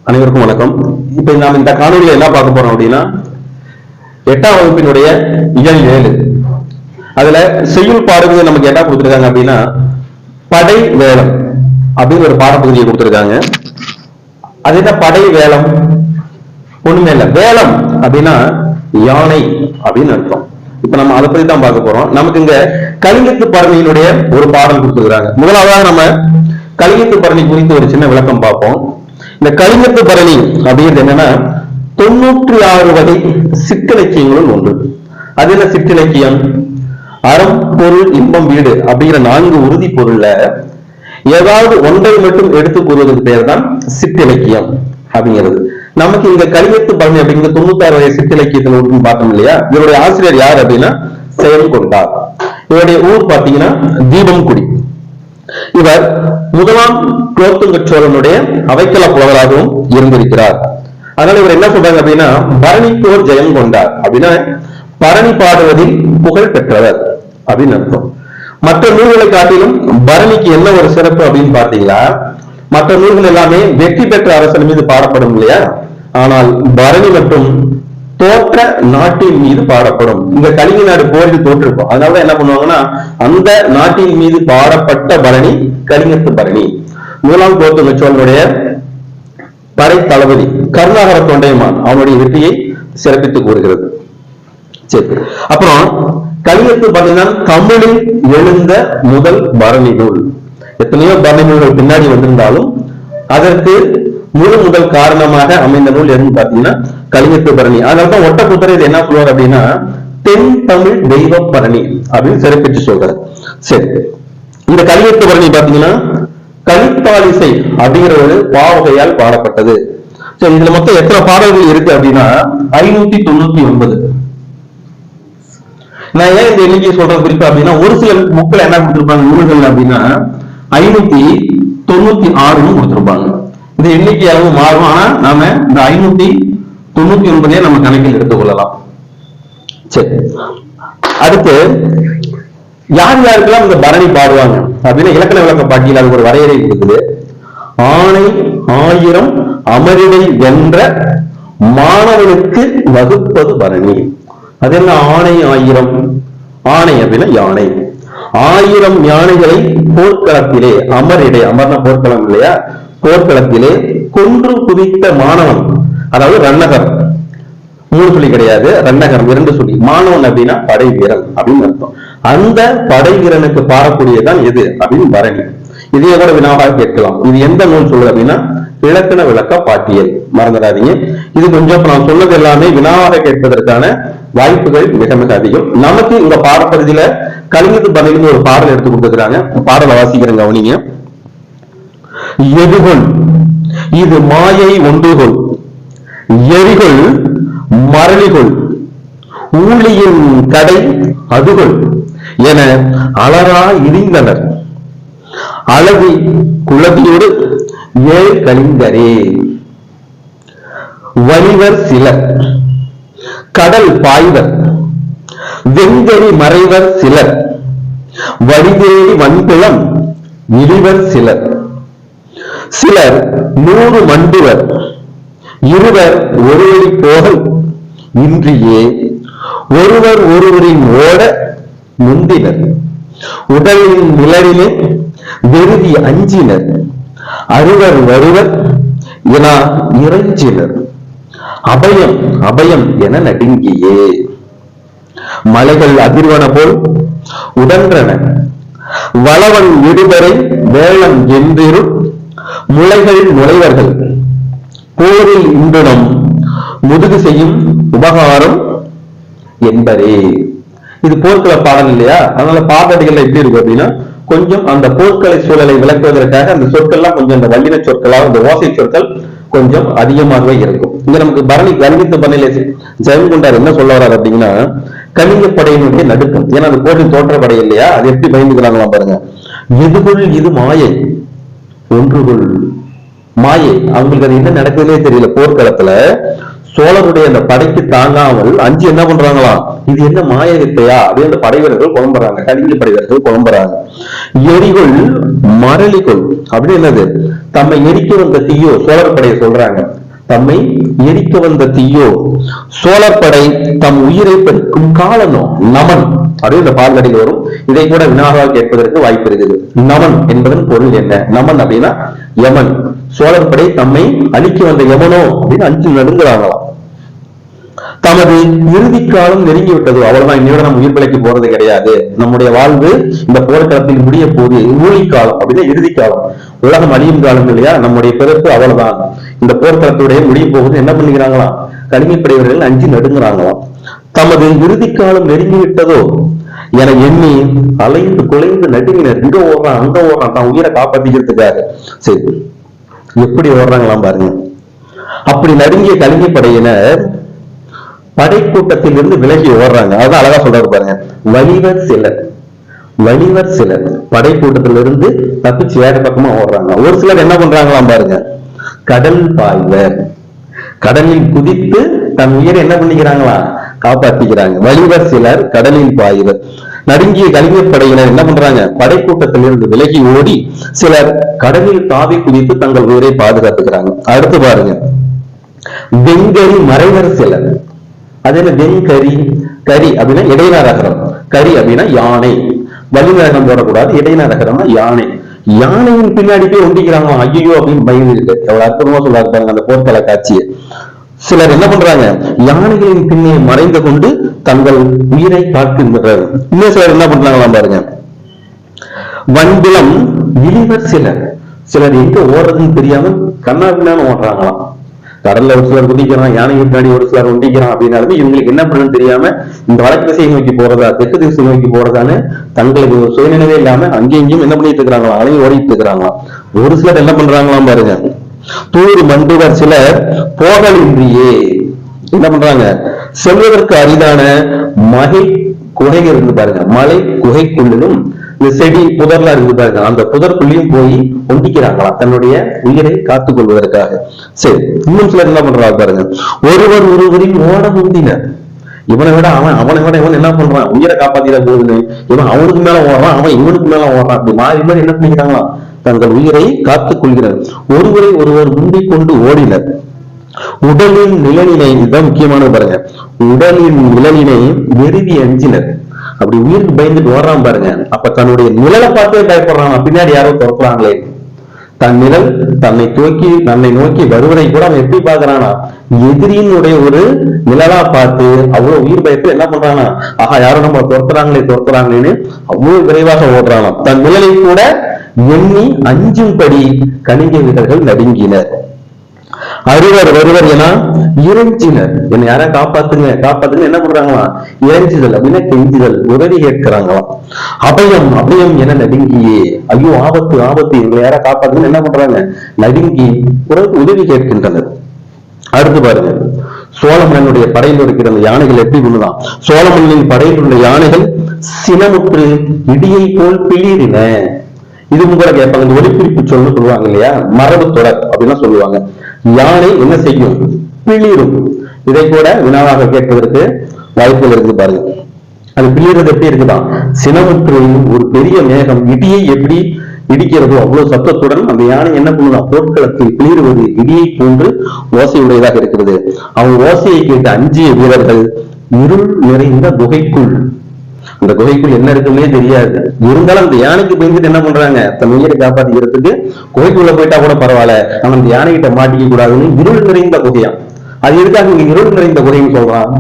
அனைவருக்கும் வணக்கம். இப்ப நாம இந்த காணொலியில என்ன பார்க்க போறோம் அப்படின்னா, 8ஆம் வகுப்பினுடைய இயல் 7 அதுல செய்யுள் பாடல்கள் நமக்கு என்ன கொடுத்திருக்காங்க அப்படின்னா, படை வேலம் அப்படின்னு ஒரு பாடப்பகுதியை கொடுத்திருக்காங்க. அது என்ன படை வேலம்? ஒண்ணுமே இல்ல. வேலம் அப்படின்னா யானை அப்படின்னு அர்த்தம். இப்ப நம்ம அதை பத்தி தான் பார்க்க போறோம். நமக்கு இங்க கலிங்கத்து பரணியினுடைய ஒரு பாடல் கொடுத்திருக்காங்க. முதலாவதாக நம்ம கலிங்கத்து பரணி குறித்து ஒரு சின்ன விளக்கம் பார்ப்போம். இந்த கலிங்கத்து பரணி அப்படிங்கிறது என்னன்னா, 96 வகை சிற்றிலக்கியங்களும் ஒன்று. அது என்ன சிற்றிலக்கியம்? அறம், பொருள், இன்பம், வீடு அப்படிங்கிற 4 உறுதி பொருள்ல ஏதாவது ஒன்றை மட்டும் எடுத்து கூறுவதற்கு பெயர் தான் சிற்றிலக்கியம் அப்படிங்கிறது. நமக்கு இந்த கலிங்கத்து பரணி அப்படிங்கிற 96 வகை சிற்றிலக்கியத்தில் ஒன்று பார்த்தோம் இல்லையா? இவருடைய ஆசிரியர் யார் அப்படின்னா செயல் கொண்டார். இவருடைய ஊர் பாத்தீங்கன்னா தீபம்குடி. இவர் முதலாம் குலோத்துங்க சோழனுடைய அவைக்கள புலவராகவும் இருந்திருக்கிறார். அதனால இவர் என்ன சொல்றாங்க அப்படின்னா, பரணிக்கோர் ஜெயம் கொண்டார் அப்படின்னா பரணி பாடுவதில் புகழ் பெற்றவர் அப்படின்னு அர்த்தம். மற்ற நூல்களை காட்டிலும் பரணிக்கு என்ன ஒரு சிறப்பு அப்படின்னு பார்த்தீங்களா, மற்ற நூல்கள் எல்லாமே வெற்றி பெற்ற அரசன் மீது பாடப்படும் இல்லையா, ஆனால் பரணி மட்டும் தோற்ற நாட்டின் மீது பாடப்படும். இந்த கலிங்க நாடு போரில் தோற்றிருக்கும். அதனால என்ன பண்ணுவாங்கன்னா, அந்த நாட்டின் மீது பாடப்பட்ட பரணி கலிங்கத்து பரணி. முதலாம் குலோத்துங்க சோழனுடைய படை தளபதி கருணாகர தொண்டைமான் அவனுடைய வெற்றியை சிறப்பித்து கூறுகிறது. சரி, அப்புறம் கலிங்கத்து பரணி தான் தமிழில் எழுந்த முதல் பரணி நூல். எத்தனையோ பரணி நூல்கள் பின்னாடி வந்திருந்தாலும் அதற்கு முதல் காரணமாக அமைந்த நூல் எதுன்னு பாத்தீங்கன்னா கலிங்கத்து பரணி. அதனாலதான் ஒட்டப்புத்தர் இது என்ன சொல்வார் அப்படின்னா, தென் தமிழ் தெய்வ பரணி அப்படின்னு சிறப்பிச்சு சொல்றாரு. சரி, இந்த கலிங்கத்து பரணி பாத்தீங்கன்னா கலித்தாலிசை அப்படிங்கிற ஒரு பாவகையால் பாடப்பட்டது. சரி, இதுல மொத்தம் எத்தனை பாடல்கள் இருக்கு அப்படின்னா 599. நான் ஏன் இந்த எண்ணிக்கை சொல்றது குறிப்பா அப்படின்னா, ஒரு சில புக்கள் என்ன கொடுத்திருப்பாங்க நூல்கள் அப்படின்னா 596 கொடுத்திருப்பாங்க. இந்த எண்ணிக்கை அளவு மாறும். ஆனா நாம இந்த 599 நம்ம கணக்கில் எடுத்துக் கொள்ளலாம். சரி, அடுத்து யார் யாருக்கெல்லாம் இந்த பரணி பாடுவாங்க அப்படின்னா இலக்கண விளக்க பாட்டியில் அது ஒரு வரையறை இருக்குது. ஆணை 1000 அமரிடை வென்ற மாணவனுக்கு வகுப்பது பரணி. அது என்ன ஆணை 1000? ஆணை அப்படின்னா யானை. 1000 யானைகளை போர்க்களத்திலே, அமரிடை, அமர்ன போர்க்களம் இல்லையா, போர்க்களத்திலே கொன்று குவித்த மாணவன், அதாவது ரன்னகர், 3 சொல்லி கிடையாது, ரன்னகர் 2 சொல்லி. மாணவன் அப்படின்னா படை வீரன் அப்படின்னு அர்த்தம். அந்த படை வீரனுக்கு பாடக்கூடியதான் எது அப்படின்னு பரணி. இதையே கூட வினாவாக கேட்கலாம். இது எந்த நூல் சொல்லுது அப்படின்னா இலக்கண விளக்க பாட்டியல். மறந்துடாதீங்க. இது கொஞ்சம் நான் சொன்னது எல்லாமே வினாவாக கேட்பதற்கான வாய்ப்புகள் மிக மிக அதிகம். நமக்கு இந்த பாடப்பகுதியில கலிங்கத்து பரணியிலிருந்து ஒரு பாடல் எடுத்து கொடுத்துருக்காங்க. பாடலை வாசிக்கிறேன், கவனிங்க. எதுகொள் இது மாயை ஒன்றுகொள், எரிகொள் மரளிகொள், ஊழியின் கடை அதுகொள் என அலரா இடிந்தனர் அழகி குளவியோடு ஏழ் கலிங்கரே. வலிவர் சிலர் கடல் பாய்வர், வெங்கரி மறைவர் சிலர், வடிதேறி வன்புலம் இழிவர் சிலர், சிலர் 100 மண்டுவர், இருவர் ஒருவரி போகல் இன்றியே ஒருவர் ஒருவரின் ஓட முந்தினர், உடலின் நிழலிலே வெறுதி அஞ்சினர், அறுவர் வருவர் என இறைஞ்சினர், அபயம் அபயம் என நடுங்கியே. மலைகள் அதிர்வன போல் உடன்றன, வளவன் விடுவரை வேளம் என்றிரு முளைகள் நுழைவர்கள், போரில் இன்றுடம் முதுகு செய்யும் உபகாரம் என்பரே. இது போர்க்கள பாடல் இல்லையா? அதனால பாடல்கள் எப்படி இருக்கும் அப்படின்னா, கொஞ்சம் அந்த போர்க்களை சூழலை விளக்குவதற்காக அந்த சொற்கள்லாம் கொஞ்சம் அந்த வல்லின சொற்களாக, அந்த ஓசை சொற்கள் கொஞ்சம் அதிகமாகவே இருக்கும். இங்க நமக்கு பரணி கலிங்கத்து பரணியில ஜெயம் கொண்டார் என்ன சொல்ல வர்றாரு அப்படின்னா, கலிங்க படையினுடைய நடுக்கம். ஏன்னா அது போரின் தோற்ற படை இல்லையா, அது எப்படி பயந்துக்கிறாங்களா பாருங்க. எதுகுள் இது மாயை ஒன்றுகுள், மாயை. அவங்களுக்கு அது என்ன நடக்குதுன்னே தெரியல. போர்க்களத்துல சோழருடைய அந்த படைக்கு தாங்காமல் அஞ்சு என்ன பண்றாங்களா, இது என்ன மாய வித்தையா அப்படின்னு படை வீரர்கள் குழம்புறாங்க, கலிங்க படை வீரர்கள் குழம்புறாங்க. எரிகொள் மரளிகொள் அப்படின்னு என்னது, தம்மை எரிக்க வந்த தீயோ சோழர் படையை சொல்றாங்க. தம்மை எரிக்க வந்த தீயோ, சோழர் படை தம் உயிரை பறிக்கும் காலனோ. நமன் அப்படின்னு இந்த பால்கடியில் வரும். இதை கூட வினாவாக கேட்பதற்கு வாய்ப்பு இருக்குது. நமன் என்பதன் பொருள் என்ன? நமன் அப்படின்னா யமன். சோழர் படை தம்மை அழிக்க வந்த யமனோ அப்படின்னு அஞ்சு நடுங்குறாங்களாம். தமது இறுதி காலம் நெருங்கி விட்டது, அவ்வளவுதான், இன்னையோட நம்ம உயிர் பிழைக்க போறது கிடையாது, நம்முடைய வாழ்வு இந்த போர்க்களத்தில் முடிய போது, ஊழி காலம் அப்படின்னா இறுதி காலம், உலகம் அழியும் காலம் இல்லையா, நம்முடைய பிறப்பு அவ்வளவுதான், இந்த போர்க்களத்துடைய முடிய போகுது. என்ன பண்ணிக்கிறாங்களாம், கலிங்கப்படைவர்கள் அஞ்சு நடுங்குறாங்களாம். தமது இறுதி காலம் நெருங்கி விட்டதோ என எண்ணி அலைந்து குலைந்து நடுங்கினர். இங்க ஓடுறான் அங்க ஓடுறான், தான் உயிரை காப்பாத்திக்கிறதுக்காக. சரி, எப்படி ஓடுறாங்களாம் பாருங்க. அப்படி நடுங்கிய கலிங்கப்படையினர் படைக்கூட்டத்தில் இருந்து விலகி ஓடுறாங்க. அதான் அழகா சொல்றாரு பாருங்க. வலிவர் சிலர் படைக்கூட்டத்திலிருந்து தப்பிச்சு வேற பக்கமா ஓடுறாங்க. ஒரு சிலர் என்ன பண்றாங்களாம் பாருங்க, கடல் பாய்வர், கடலில் குதித்து தன் உயிரை என்ன பண்ணிக்கிறாங்களா, காப்பாற்றிக்கிறாங்க. வலிவர் சிலர் கடலில் பாய்வர். நடுங்கிய கலிங்கப்படையினர் என்ன பண்றாங்க, படைக்கூட்டத்திலிருந்து விலகி ஓடி சிலர் கடலில் தாவி குதித்து தங்கள் உயிரை பாதுகாத்துக்கிறாங்க. அடுத்து பாருங்க, வெங்கரி மறைவர் சிலர். அது என்ன, வெண்கரி, கரி அப்படின்னா இடைநரகரம், கரி அப்படின்னா யானை, வலிநரகம் போடக்கூடாது, இடைநரகரம்னா யானை. யானையின் பின்னாடி போய் ஒண்டிக்கிறாங்க. ஐயோ அப்படின்னு பயந்து இருக்கு. எவ்வளவு அற்புதமா சொல்றாரு பாருங்க அந்த போர்க்கள காட்சியை. சிலர் என்ன பண்றாங்க, யானைகளின் பின்னே மறைந்து கொண்டு தங்கள் உயிரை காக்கின்றார். இன்னும் சிலர் என்ன பண்றாங்களாம் பாருங்க, வன்பிலம் இழிவர் சிலர். சிலர் எங்க ஓடுறதுன்னு தெரியாம கண்ணா பின்னான்னு ஓடுறாங்களாம். கடல்ல ஒரு சிலர் குதிக்கிறான், யானை பின்னாடி ஒரு சிலர் ஒண்டிக்கிறான் அப்படின்னாலுமே இவங்களுக்கு என்ன பண்ணு தெரியாம இந்த வடக்கு திசையை நோக்கி போறதா தெற்கு திசை நோக்கி போறதான்னு தங்களுக்கு சுயநினைவே இல்லாம அங்கேயும் இங்கேயும் என்ன பண்ணிட்டு இருக்கிறாங்களா, அலையும் ஓடிட்டு இருக்கிறாங்களாம். ஒரு சிலர் என்ன பண்றாங்களாம் பாருங்க, தூர் மண்டுவர் சிலர் போகலின்றியே என்ன பண்றாங்க, செல்வதற்கு அரிதான மலை குகை இருந்து பாருங்க, மலை குகைக்குள்ளிலும் இந்த செடி புதர்லாம் இருக்கு பாருங்க, அந்த புதற்குள்ளேயும் போய் ஒண்டிக்கிறாங்களா தன்னுடைய உயிரை காத்துக் கொள்வதற்காக. சரி, இன்னும் சிலர் என்ன பண்றாங்க பாருங்க, ஒருவரின் ஓட முந்தினர். இவனை விட இவன் என்ன பண்றான், உயிரை காப்பாத்திட போகுதுன்னு இவன் அவனுக்கு மேல ஓடுறான், அவன் இவனுக்கு மேல ஓடுறான். அப்படி மாறி மாறி என்ன பண்ணிக்கிறாங்களா, தங்கள் உயிரை காத்துக் கொள்கிறார். ஒருவர் முந்திக் கொண்டு ஓடினர். உடலின் நிலனினை, இதுதான் முக்கியமானது பாருங்க, உடலின் நிலனினை எருதி அஞ்சினர். அப்படி உயிருக்கு பயந்துட்டு ஓடுறான் பாருங்க, அப்ப தன்னுடைய நிழலை பார்த்தே பயப்படுறான், பின்னாடி யாரோ துரத்துறாங்களே. தன் நிழல் தன்னை நோக்கி வருவதை கூட அவன் எப்படி பாக்குறானா, எதிரியினுடைய ஒரு நிழலா பார்த்து அவ்வளவு உயிர் பயத்தில் என்ன பண்றானா, ஆஹா யாரும் நம்ம துரத்துறாங்களேன்னு அவ்வளவு விரைவாக ஓடுறானா. தன் நிழலை கூட எண்ணி அஞ்சும்படி கலிங்க வீரர்கள் நடுங்கினர். வருவர் என இறைஞ்சினர். என்னை யாரா காப்பாத்துங்க என்ன பண்றாங்களா, இறைஞ்சுதல் அப்படின்னா கெஞ்சுதல், உதவி கேட்கிறாங்களாம். அபயம் என நடுங்கியே, ஐயோ ஆபத்து எங்களை யாரா காப்பாத்துங்க என்ன பண்றாங்க, நடுங்கி உதவி கேட்கின்றனர். அடுத்து பாருங்க, சோழமன்னனுடைய படையில் இருக்கிற அந்த யானைகள் எப்படி பண்ணுதான், சோழமன்னனின் படையில் உள்ள யானைகள் சினமுற்று இடியை போல் பிளிரின. இது கூட கேட்பாங்க, இந்த ஒளிப்பிரிப்பு சொல்லு சொல்லுவாங்க இல்லையா, மரபு தொடர் அப்படின்னா சொல்லுவாங்க. யானை என்ன செய்யும், பிளிரும். இதை கூட வினாவாக கேட்பதற்கு வாய்ப்புகள் இருக்கு பாருங்க. அது பிளிறது எப்படி இருக்குதான், சினமுற்று ஒரு பெரிய மேகம் இடியை எப்படி இடிக்கிறதோ அவ்வளவு சத்தத்துடன் அந்த யானை என்ன பண்ணுதான், போர்க்களத்தில் பிளிருவது இடியை போன்று ஓசையுடையதாக இருக்கிறது. அவங்க ஓசையை கேட்டு அஞ்சிய வீரர்கள் இருள் நிறைந்த குகைக்குள், அந்த குகைக்குள் என்ன இருக்குன்னே தெரியாது, இருந்தாலும் அந்த யானைக்கு பயந்துட்டு என்ன பண்றாங்க, தன் உயிரை காப்பாத்திக்கிறதுக்கு குகைக்குள்ள போயிட்டா கூட பரவாயில்ல, ஆனா அந்த யானைகிட்ட மாட்டிக்க கூடாதுன்னு இருள் நிறைந்த குகையா. அது எதுக்காக இங்க இருள் நிறைந்த குகைன்னு சொல்றான்,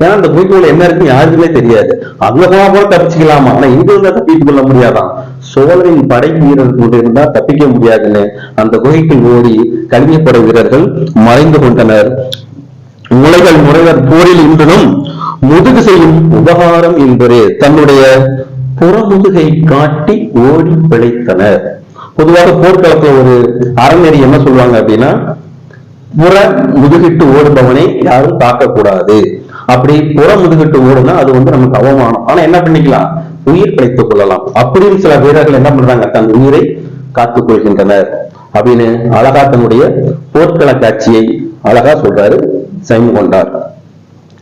ஏன்னா அந்த குகைக்குள்ள என்ன இருக்குன்னு யாருக்குமே தெரியாது. அங்க போனா கூட தப்பிச்சுக்கலாமா, ஆனா இங்க இருந்தா தப்பித்துக் கொள்ள முடியாதான். சோழரின் படை வீரர்கள் கொண்டு இருந்தா தப்பிக்க முடியாதுன்னு அந்த குகைக்குள் ஓடி கலிங்கப்படை வீரர்கள் மறைந்து கொண்டனர். முறைவர் போரில் இன்றும் முதுகு செய்யும் உபகாரம் என்பது தன்னுடைய புறமுதுகை காட்டி ஓடி பிழைத்தனர். பொதுவாக போர்க்களத்துல ஒரு அறநெறி என்ன சொல்லுவாங்க அப்படின்னா, புற முதுகிட்டு ஓடுபவனை யாரும் தாக்கக்கூடாது. அப்படி புற முதுகிட்டு ஓடுனா அது நமக்கு அவமானம், ஆனா என்ன பண்ணிக்கலாம், உயிர் பிழைத்துக் கொள்ளலாம் அப்படின்னு சில வீரர்கள் என்ன பண்றாங்க, தன் உயிரை காத்துக் கொள்கின்றனர் அப்படின்னு அழகா தன்னுடைய போர்க்கள காட்சியை அழகா சொல்றாரு சைமன் கொண்டார்.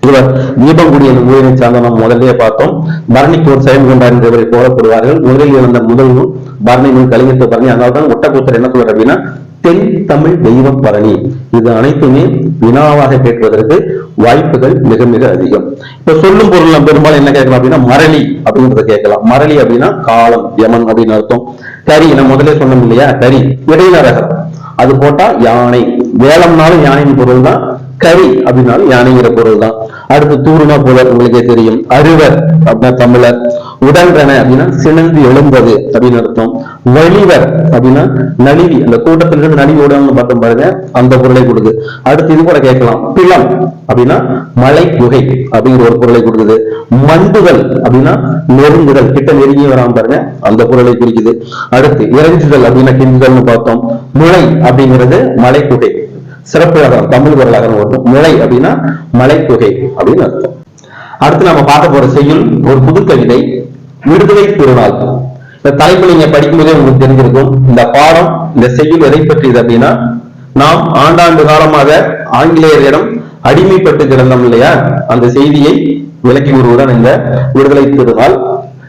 இவர் தீபங்குடி என்ற ஊரினை சார்ந்த நாம் முதலே பார்த்தோம். பரணிக்கு ஒரு சைமன் கொண்டார் என்று இவரை போடப்படுவார்கள். முதலில் இருந்த முதல் நூல் பரணி நூல், கலிங்கத்து பரணி. அதனால்தான் ஒட்டக்கூத்தர் என்ன சொல்றாரு அப்படின்னா, தென் தமிழ் தெய்வம் பரணி. இது அனைத்துமே வினாவாக கேட்பதற்கு வாய்ப்புகள் மிக மிக அதிகம். இப்ப சொல்லும் பொருள் நம்ம பெரும்பாலும் என்ன கேட்கலாம் அப்படின்னா மரளி அப்படின்றத கேட்கலாம். மரளி அப்படின்னா காலம், யமன் அப்படின்னு அர்த்தம். கரி, நான் முதல்ல சொன்னோம் இல்லையா, கரி இடைநரகர், அது போட்டா யானை. வேளம்னாலும் யானையின் பொருள் தான், கரி அப்படின்னாலும் யானைங்கிற பொருள் தான். அடுத்து தூருனா புலர், உங்களுக்கே தெரியும். அருவர் அப்படின்னா தமிழர். உடன்றன அப்படின்னா சினந்து எழும்பது அப்படின்னு அர்த்தம். வழிவர் அப்படின்னா நலிவி, அந்த கூட்டத்திலிருந்து நலிவி ஓடுவாங்க பார்த்தோம் பாருங்க, அந்த பொருளை கொடுக்குது. அடுத்து இது கூட கேட்கலாம். பிளம் அப்படின்னா மலை குகை அப்படிங்கிற ஒரு பொருளை கொடுக்குது. மண்டுதல் அப்படின்னா நெருங்குதல், கிட்ட நெருங்கி வராம பாருங்க, அந்த பொருளை குறிக்குது. அடுத்து இறைஞ்சுதல் அப்படின்னா கிஞ்சுதல்னு பார்த்தோம். முளை அப்படிங்கிறது மலை குகை, சிறப்பு தமிழ் குரலாக வரும். முளை அப்படின்னா மலைத்தொகை அப்படின்னு அர்த்தம். அடுத்து நம்ம பார்க்க போற செய்யுள் ஒரு புது கவிதை, விடுதலை திருநாள். இந்த தலைப்பு நீங்க படிக்கும்போதே உங்களுக்கு தெரிஞ்சிருக்கும். இந்த பாடம், இந்த செய்யுள் எதை பற்றியது அப்படின்னா, நாம் ஆண்டாண்டு காலமாக ஆங்கிலேயரிடம் அடிமைப்பட்டு கிடந்தோம் இல்லையா, அந்த செய்தியை விளக்கி கூறுவதுதான் இந்த விடுதலை திருநாள்.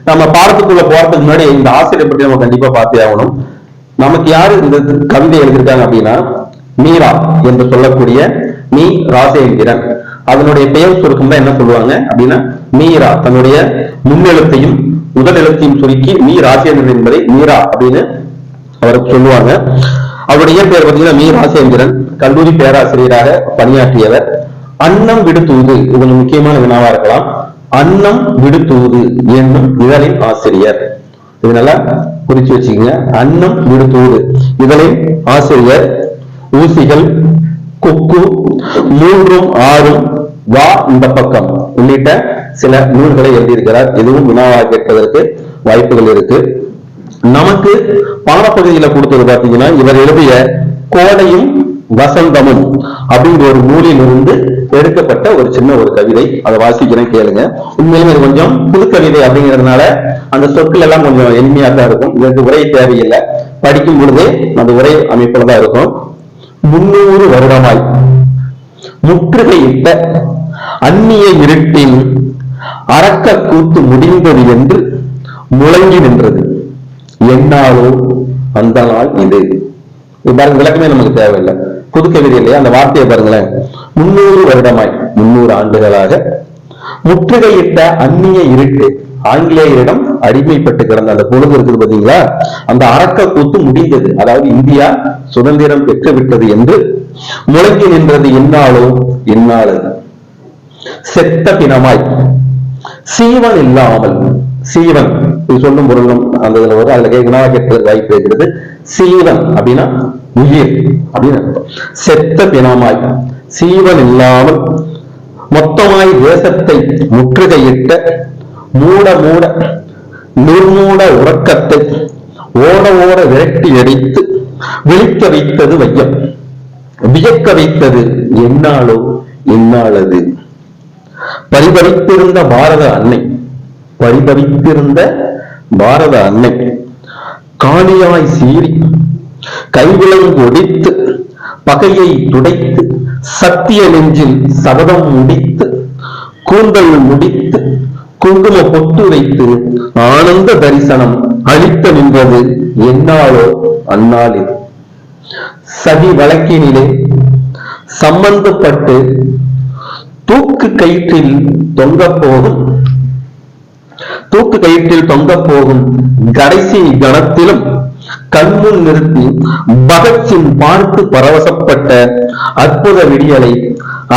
நம்ம பாடத்துக்குள்ள போறதுக்கு முன்னாடி இந்த ஆசிரியர் பற்றி நம்ம கண்டிப்பா பார்த்தே ஆகணும். நமக்கு யாரு இந்த கவிதை எழுதியிருக்காங்க அப்படின்னா, மீரா என்று சொல்லக்கூடிய மீ ராசேந்திரன். அதனுடைய பெயர் சுருக்கம் தான் என்ன சொல்லுவாங்க அப்படின்னா, மீரா. தன்னுடைய முன்னெழுத்தையும் முதல் எழுத்தையும் சுருக்கி மீ ராசேந்திரன் என்பதை மீரா அப்படின்னு அவருக்கு சொல்லுவாங்க. அவருடைய பெயர் பார்த்தீங்கன்னா மீ ராசேந்திரன். கல்லூரி பேராசிரியராக பணியாற்றியவர். அன்னம் விடுத்தூது, இது கொஞ்சம் முக்கியமான வினாவா இருக்கலாம். அன்னம் விடுத்தூது என்னும் இதழின் ஆசிரியர். இது நல்லா குறிச்சு வச்சுக்கோங்க. அன்னம் விடுத்தூது இதழின் ஆசிரியர். ஊசிகள், கொக்கு, 3 6 வா இந்த பக்கம் உள்ளிட்ட சில நூல்களை எழுதியிருக்கிறார். இதுவும் வினாவாக கேட்பதற்கு வாய்ப்புகள் இருக்கு. நமக்கு பாடப்பகுதியில கொடுத்தது பாத்தீங்கன்னா, இவர் எழுதிய கோடையும் வசந்தமும் அப்படிங்கிற ஒரு நூலில் இருந்து எடுக்கப்பட்ட ஒரு சின்ன ஒரு கவிதை. அதை வாசிக்கிறேன், கேளுங்க. உண்மையிலுமே இது கொஞ்சம் புது கவிதை அப்படிங்கிறதுனால அந்த சொற்கள் எல்லாம் கொஞ்சம் எளிமையாக தான் இருக்கும். இதற்கு உரை தேவையில்லை, படிக்கும் பொழுதே அந்த உரை அமைப்புல தான் இருக்கும். 300 வருடமாய் முற்றுகையிட்ட அந்நிய இருட்டின் அரக்க கூத்து முடிந்தது என்று முழங்கி நின்றது. என்னாலோ அந்த நாள் இது. பாருங்க, விளக்கமே நமக்கு தேவையில்லை, புது கவிதை இல்லையா, அந்த வார்த்தையை பாருங்களேன். 300 வருடமாய், 300 ஆண்டுகளாக முற்றுகையிட்ட அந்நிய இருட்டு, ஆங்கிலேயரிடம் அடிமைப்பட்டு கிடந்த அந்த பொழுது இருக்குது பாத்தீங்களா, அந்த அரக்க கூத்து முடிந்தது, அதாவது இந்தியா சுதந்திரம் பெற்று விட்டது என்று முழங்கி நின்றது. என்னாலோ என்னாலது. செத்த பிணமாய், சீவன் இல்லாமல், சீவன் இது சொல்லும் பொருளும் அந்த இதுல வரும். அதுல கேட்கறது வாய்ப்பு இருக்கிறது. சீவன் அப்படின்னா உயிர் அப்படின்னு. செத்த பிணமாய், சீவன் இல்லாமல் மொத்தமாய் தேசத்தை முற்றுகையிட்ட மூட மூட நிர்மூட உறக்கத்தை ஓட ஓட விரட்டி அடித்து விழிக்க வைத்தது வையம், வியக்க வைத்தது என்னாலோ என்னாலது. பரிபவித்திருந்த பாரத அன்னை, பரிபவித்திருந்த பாரத அன்னை காணியாய் சீறி கைவிலங்கு ஒடித்து பகையை துடைத்து சத்திய நெஞ்சில் சபதம் முடித்து கூந்தல் முடித்து குங்கும பொட்டு வைத்து ஆனந்த தரிசனம் அளித்த நின்றது என்னாலோ அந்நாளில். சதி வழக்கினிலே சம்பந்தப்பட்டு தூக்கு கயிற்றில் தொங்க போகும் கடைசி கணத்திலும் கண்முன் நிறுத்தி பகத்சிங் பார்த்து பரவசப்பட்ட அற்புத விடியலை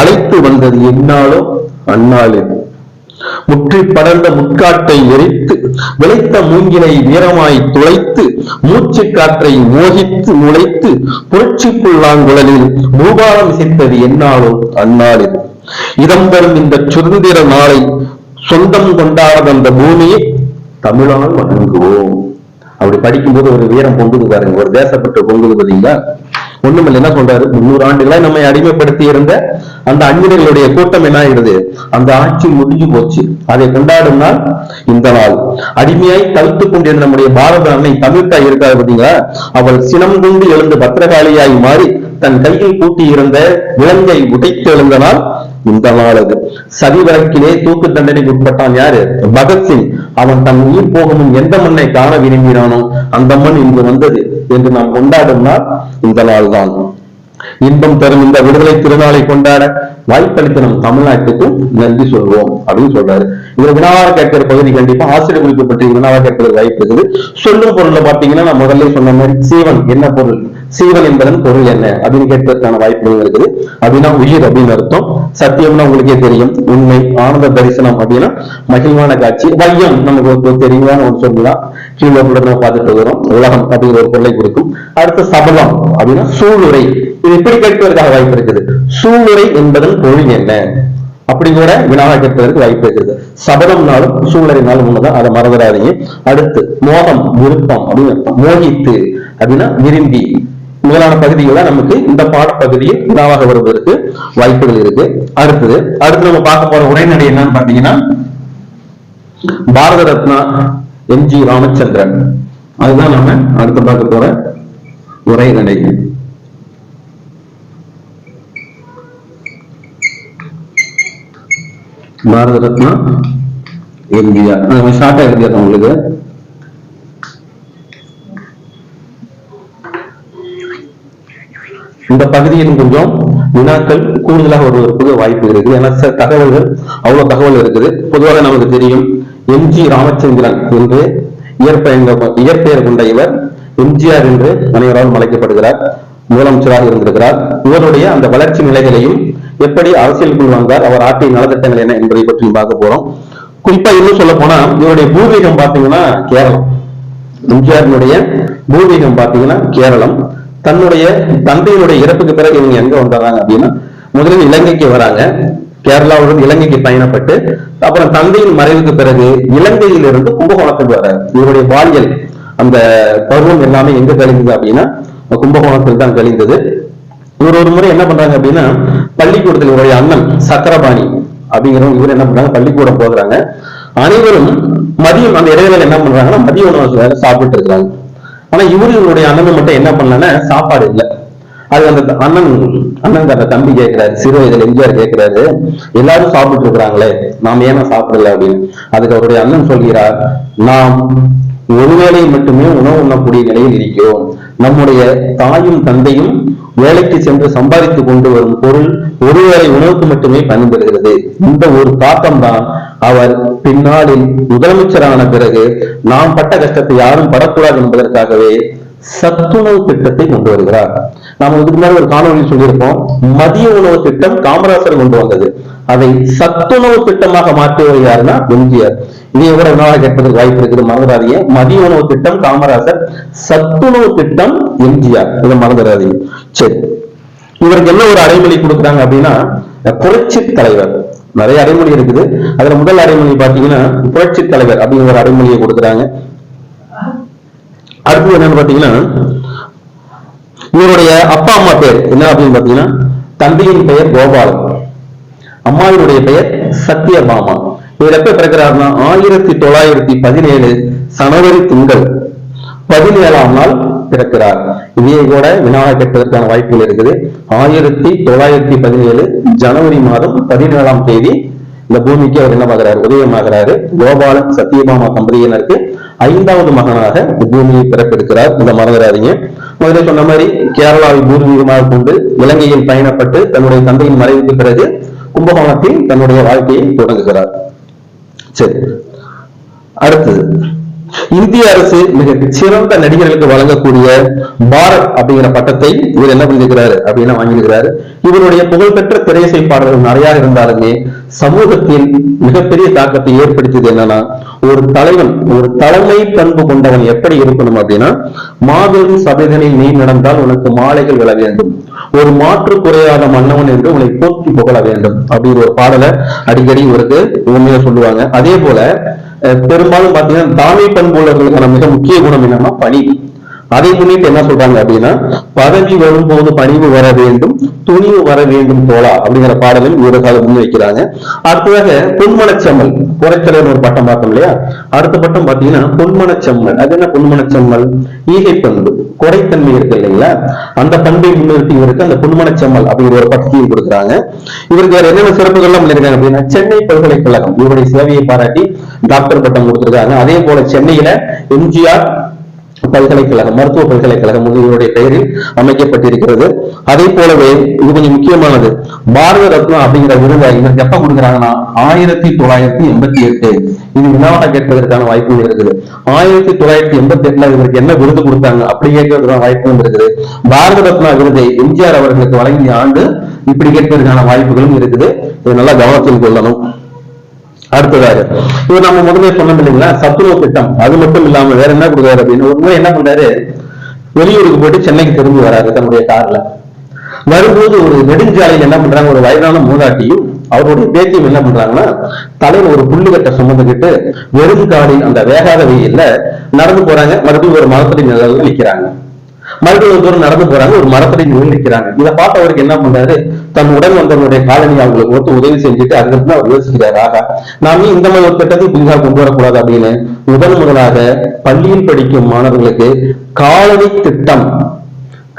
அழைத்து வந்தது என்னாலோ அந்நாளில். முற்றி படர்ந்த முட்காட்டை எரித்து விளைத்த மூங்கிலை வீரமாய் துளைத்து மூச்சு காற்றை மோகித்து நுழைத்து புரட்சி புல்லாங்குழலில் பூபாலம் இசைத்தது என்னாலோ அந்நாளில். இதம் தரும் இந்த சுதந்திர நாளை சொந்தம் கொண்டாட அந்த பூமியை தமிழால் வணங்குவோம். அப்படி படிக்கும்போது ஒரு வீரம் பொங்குது பாருங்க, ஒரு தேசப்பட்டு பொங்குது பாத்தீங்களா. ஒண்ணுமில்ல, என்ன சொல்றாரு, 300 ஆண்டுகளை நம்மை அடிமைப்படுத்தி இருந்த அந்த அந்நியர்களுடைய கூட்டம் என்ன ஆயிடுது, அந்த ஆட்சி முடிஞ்சு போச்சு. அதை கொண்டாடும் நாள் இந்த நாள். அடிமையாய் தவித்துக் கொண்டிருந்த நம்முடைய பாரத அன்னை தமிழ்த்தாய் இருக்காது பாத்தீங்களா, அவள் சினம் கொண்டு எழுந்து பத்திரகாளியாய் மாறி தன் கையில் பூட்டி இருந்த விலங்கை உடைத்து எழுந்த நாள் இந்த நாள் அது. சதி வழக்கிலே தூக்கு தண்டனைக்கு உட்பட்டான் யாரு, பகத்சிங். அவன் தன் உயிர் போகமும் எந்த மண்ணை காண விரும்பினானோ அந்த மண் இன்று வந்தது. என்று நாம் கொண்டாடும் நாள் இந்த நாள் தான். இன்பம் தரும் இந்த விடுதலை திருநாளை கொண்டாட வாய்ப்பளித்த நம் தமிழ்நாட்டுக்கு நன்றி சொல்வோம் அப்படின்னு சொல்றாரு. இவர் வினாவாக கேட்கிற பகுதி கண்டிப்பா ஆசிரியர் குறிப்பு பற்றி வினாவாக கேட்பதற்கு வாய்ப்பு இருக்குது. சொல்லும் பொருள்ல பாத்தீங்கன்னா நான் முதல்ல சொன்ன மாதிரி சீவன் என்ன பொருள், சீவன் என்பதன் பொருள் என்ன அப்படின்னு கேட்பதற்கான வாய்ப்புகள் இருக்குது. அப்படின்னா உயிர் அப்படின்னு அர்த்தம். சத்தியம்னா உங்களுக்கே தெரியும், உண்மை. ஆனந்த தரிசனம் அப்படின்னா மகிழ்வான காட்சி. வையம் நமக்கு தெரியவான ஒரு சொல்லலாம், கீழே நம்ம பார்த்துட்டு வரோம். உலகம் அப்படிங்கிற ஒரு பொருளை குறிக்கும். அடுத்து சபலம் அப்படின்னா சூளுரை. இது இப்படி கேட்பதற்காக வாய்ப்பு இருக்குது. சூளுரை என்பதன் பொருள் என்ன அப்படி கூட வினாவாக கேட்பதற்கு வாய்ப்பு இருக்குது. சபதம்னாலும் சூளுரைனாலும் ஒண்ணுதான், அதை மறந்துடாதீங்க. அடுத்து மோகம் விருப்பம் அப்படின்னு மோகித்து அப்படின்னா விரும்பி. முதலான பகுதிகள் நமக்கு இந்த பாடப்பகுதியில் வினாவாக வருவதற்கு வாய்ப்புகள் இருக்கு. அடுத்து நம்ம பார்க்க போற உரைநடை என்னன்னு பாத்தீங்கன்னா பாரத ரத்னா எம்.ஜி. ராமச்சந்திரன். அதுதான் நம்ம அடுத்து பார்க்க போற உரைநடை. பாரத ரத்னா எம்ஜிஆர். நம்ம ஷார்ட்டா எழுதிடுறோம் உங்களுக்கு. இந்த பகுதியில் கொஞ்சம் வினாக்கள் கூடுதலாக வருவதற்கு வாய்ப்பு இருக்குது. ஏன்னா தகவல்கள் அவ்வளவு தகவல் இருக்குது. பொதுவாக நமக்கு தெரியும் எம்.ஜி. ராமச்சந்திரன் என்று இயற்பெயர் கொண்ட இவர் எம்ஜிஆர் என்று அனைவரால் அழைக்கப்படுகிறார். முதலமைச்சராக இருந்திருக்கிறார். இவருடைய அந்த வளர்ச்சி நிலைகளையும் எப்படி அரசியலுக்குள் வந்தார், அவர் ஆற்றிய நலத்திட்டங்கள் என்ன என்பதை பற்றி பார்க்க போறோம். குறிப்பா இன்னும் சொல்ல போனா இவருடைய பூர்வீகம் பாத்தீங்கன்னா கேரளம். எம்ஜிஆரினுடைய பூர்வீகம் பாத்தீங்கன்னா கேரளம். தன்னுடைய தந்தையினுடைய இறப்புக்கு பிறகு இவங்க எங்க வந்தாங்க அப்படின்னா முதலில் இலங்கைக்கு வராங்க. கேரளாவிலிருந்து இலங்கைக்கு பயணப்பட்டு அப்புறம் தந்தையின் மறைவுக்கு பிறகு இலங்கையிலிருந்து கும்பகோணத்துக்கு வர இவருடைய பாலியல் அந்த பருவம் எல்லாமே எங்க கழிந்தது அப்படின்னா கும்பகோணத்தில் தான் கழிந்தது. இவர் ஒரு முறை என்ன பண்றாங்க அப்படின்னா பள்ளிக்கூடத்தில் இவருடைய அண்ணன் சக்கரபாணி அப்படிங்கிறவங்க இவர் என்ன பண்றாங்க, பள்ளிக்கூடம் போகிறாங்க. அனைவரும் மதியம் அந்த இடைவேளை என்ன பண்றாங்கன்னா மதிய உணவு சாப்பிட்டு இருக்கிறாங்க. ஆனா இவருடைய அண்ணன் மட்டும் என்ன பண்ணலன்னா சாப்பாடு இல்லை. அது அந்த அண்ணன் அந்த தம்பி கேட்கிறாரு, சிறு வயதுல எம்ஜிஆர் கேட்கிறாரு, எல்லாரும் சாப்பிட்டு இருக்கிறாங்களே நாம ஏன்னா சாப்பிடல அப்படின்னு. அதுக்கு அவருடைய அண்ணன் சொல்கிறார், நாம் ஒருவேளை மட்டுமே உணவு உண்ணக்கூடிய நிலையில் இருக்கிறோம். நம்முடைய தாயும் தந்தையும் வேலைக்கு சென்று சம்பாதித்துக் கொண்டு வரும் பொருள் ஒருவேளை உணவுக்கு மட்டுமே பயன்படுகிறது. இந்த ஒரு தாக்கம் தான் அவர் பின்னாளில் முதலமைச்சரான பிறகு நாம் பட்ட கஷ்டத்தை யாரும் படக்கூடாது என்பதற்காகவே சத்துணவு திட்டத்தை கொண்டு வருகிறார். நாம இதுக்கு முன்னாடி ஒரு காணொலி சொல்லியிருப்போம். மதிய உணவு திட்டம் காமராசர் கொண்டு வந்தது. அதை சத்துணவு திட்டமாக மாற்றியவர் யாருன்னா எம்ஜிஆர். இதை கூட உணவாக கேட்பதற்கு வாய்ப்பு இருக்குது, மறந்துடாதீங்க. மதிய உணவு திட்டம் காமராசர், சத்துணவு திட்டம் எம்ஜிஆர். இதை மறந்துடாதீங்க. சரி, இவருக்கு என்ன ஒரு அடைமொழி கொடுக்குறாங்க அப்படின்னா புரட்சி தலைவர். நிறைய அடைமொழி இருக்குது. அதுல முதல் அடைமொழி பாத்தீங்கன்னா புரட்சி தலைவர் அப்படிங்கிற ஒரு அடைமொழியை கொடுக்குறாங்க. அடுத்து என்னன்னு பாத்தீங்கன்னா இவருடைய அப்பா அம்மா பேர் என்ன அப்படின்னு பாத்தீங்கன்னா தந்தையின் பெயர் கோபாலன், அம்மாவினுடைய பெயர் சத்யபாமா. இவர் எப்ப பிறக்கிறார்னா 1917 ஜனவரி திங்கள் 17ஆம் நாள் பிறக்கிறார். இதையே கூட வினாவாக கேட்பதற்கான வாய்ப்புகள் இருக்குது. 1917 ஜனவரி மாதம் 17ஆம் தேதி இந்த பூமிக்கு அவர் என்ன ஆகிறார், உதயமாகிறாரு. கோபாலன் சத்யபாமா தம்பதியினருக்கு 5வது மகனாக பூமியை பிறப்பெடுக்கிறார். இந்த மறந்துடாதீங்க. முதல்ல சொன்ன மாதிரி கேரளாவை பூர்வீகமாக கொண்டு இலங்கையில் பயணப்பட்டு தன்னுடைய தந்தையின் மறைவுக்கு பிறகு கும்பகோணத்தில் தன்னுடைய வாழ்க்கையை தொடங்குகிறார். சரி, அடுத்தது இந்திய அரசு மிக சிறந்த நடிகர்களுக்கு வழங்கக்கூடிய பாரத் அப்படிங்கிற பட்டத்தை இவர் என்ன பண்ணிருக்கிறாரு அப்படின்னா வாங்கியிருக்கிறாரு. இவருடைய புகழ்பெற்ற திரையிசை பாடல்கள் நிறைய இருந்தாலுமே சமூகத்தில் மிகப்பெரிய தாக்கத்தை ஏற்படுத்தியது என்னன்னா ஒரு தலைவன், ஒரு தலைமை பண்பு கொண்டவன் எப்படி இருக்கணும் அப்படின்னா மாபெரும் சபைகளில் நீ நடந்தால் உனக்கு மாலைகள் விழ வேண்டும், ஒரு மாற்று குறையாத மன்னவன் என்று உன்னை போற்றி புகழ வேண்டும் அப்படிங்கிற ஒரு பாடலை அடிக்கடி இவருக்கு உண்மையா சொல்லுவாங்க. அதே போல பெரும்பாலும் பாத்தீங்கன்னா தாமை பண்புள்ளவர்களுக்கான மிக முக்கிய குணம் என்னன்னா பணிவு. அதை முன்னிட்டு என்ன சொல்றாங்க அப்படின்னா பதவி வரும்போது பணிவு வர வேண்டும், துணிவு வர வேண்டும் தோழா அப்படிங்கிற பாடலில் இவருக்காக முன்வைக்கிறாங்க. அடுத்ததாக பொன்மனச்செம்மல், புரட்சியாளர் ஒரு பட்டம் பார்த்தோம் இல்லையா, அடுத்த பட்டம் பாத்தீங்கன்னா பொன்மனச்செம்மல். அது என்ன பொன்மனச்செம்மல்? ஈகை பண்பு, கொடைத்தன்மை இருக்கு இல்லைங்களா, அந்த பண்பை முன்னிறுத்தி இவருக்கு அந்த பொன்மனச்செம்மல் அப்படிங்கிற ஒரு பட்டத்தையும் கொடுக்குறாங்க. இவருக்கு வேற என்னென்ன சிறப்புகள்லாம் பண்ணிருக்காங்க அப்படின்னா சென்னை பல்கலைக்கழகம் இவருடைய சேவையை பாராட்டி டாக்டர் பட்டம் கொடுத்திருக்காங்க. அதே போல சென்னையில எம்ஜிஆர் பல்கலைக்கழகம், மருத்துவ பல்கலைக்கழகம் இவருடைய பெயரில் அமைக்கப்பட்டிருக்கிறது. அதே போலவே இது கொஞ்சம் முக்கியமானது, பாரத ரத்னா அப்படிங்கிற விருதை இவருக்கு எப்ப கொடுக்குறாங்கன்னா 1988. இது வினாவாக கேட்பதற்கான வாய்ப்பும் இருக்குது. 1988 இவருக்கு என்ன விருது கொடுத்தாங்க அப்படி கேட்பதற்கான வாய்ப்பும் இருக்குது. பாரத ரத்னா விருதை எம்ஜிஆர் அவர்களுக்கு வழங்கிய ஆண்டு இப்படி கேட்பதற்கான வாய்ப்புகளும் இருக்குது. இது நல்லா கவனத்தில் கொள்ளணும். அடுத்ததாக இவர் நம்ம முதல்ல சொன்னோம் இல்லைங்களா, சத்துணவு திட்டம். அது மட்டும் இல்லாம வேற என்ன கொடுக்குறாரு அப்படின்னு, ஒரு முறை என்ன பண்றாரு, வெளியூருக்கு போயிட்டு சென்னைக்கு திரும்பி வராரு தன்னுடைய கார்ல. வரும்போது ஒரு நெடுஞ்சாலையில் என்ன பண்றாங்க, ஒரு வயதான மூதாட்டியும் அவருடைய பேத்தியும் என்ன பண்றாங்கன்னா, தலையில ஒரு புல்லுகட்டை சுமந்துக்கிட்டு வெறும் காலில் அந்த வேகாத வெயில்ல நடந்து போறாங்க. மறுபடியும் ஒரு மரத்தடி நிழல்ல நிக்கிறாங்க. மறுபடியும் ஒரு தூரம் நடந்து போறாங்க, ஒரு மரத்தடி நிழல் நிற்கிறாங்க. இதை பார்த்தவருக்கு என்ன பண்றாரு, தன் உடன் வந்தவருடைய காலனி அவங்களுக்கு ஒத்து உதவி செஞ்சுட்டு அதுக்கப்புறம் அவர் யோசிக்கிறார், ஆகா நாம இந்த மாதிரி ஒரு திட்டத்தை புதிதாக கொண்டு வரக்கூடாது அப்படின்னு முதலாக பள்ளியில் படிக்கும் மாணவர்களுக்கு காலனி திட்டம்,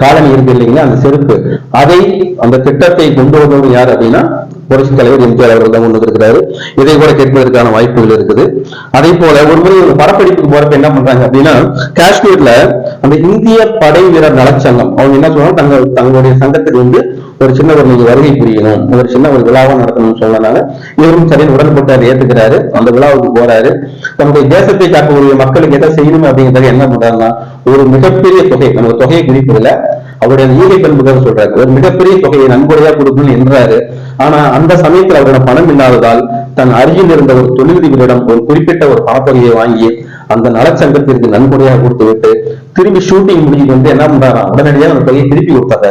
காலனி இருக்கு இல்லைங்களா அந்த செருப்பு, அதை அந்த திட்டத்தை கொண்டு வந்தவர் யார் அப்படின்னா புரட்சித் தலைவர் எம்ஜிஆர் அவர்கள் தான் கொண்டு வந்திருக்கிறாரு. இதை கூட கேட்பதற்கான வாய்ப்புகள் இருக்குது. அதே போல ஒரு முறை ஒரு படப்பிடிப்புக்கு போறப்ப என்ன பண்றாங்க அப்படின்னா, காஷ்மீர்ல அந்த இந்திய படை வீரர் நலச்சங்கம் அவங்க என்ன சொல்றாங்க, தங்களுடைய சங்கத்துக்கு வந்து ஒரு சின்ன ஒரு நீங்க வருகை புரியணும், ஒரு சின்ன ஒரு விழாவா நடத்தணும்னு சொன்னனால இவரும் சரின்னு உடன்பட்டு அதை ஏத்துக்கிறாரு. அந்த விழாவுக்கு போறாரு. தன்னுடைய தேசத்தை காக்கக்கூடிய மக்களுக்கு எதை செய்யணும் அப்படிங்கிறத என்ன பண்றாருன்னா, ஒரு மிகப்பெரிய தொகை, நமக்கு தொகையை குறிப்பதில்ல, அவருடைய ஈகை பண்புக்காக சொல்றாரு, ஒரு மிகப்பெரிய தொகையை நன்கொடையா கொடுக்கணும்னு என்றாரு. ஆனா அந்த சமயத்தில் அவரிடம் பணம் இல்லாததால் தன் அருகில் இருந்த ஒரு தொழிலதிபரிடம் ஒரு குறிப்பிட்ட ஒரு பணத்தொகையை வாங்கி அந்த நலச்சங்கத்திற்கு நன்கொடையாக கொடுத்து விட்டு திரும்பி ஷூட்டிங் முடிஞ்சு வந்து என்ன பண்றாராம், உடனடியாக அந்த தொகையை திருப்பி கொடுத்தாரு.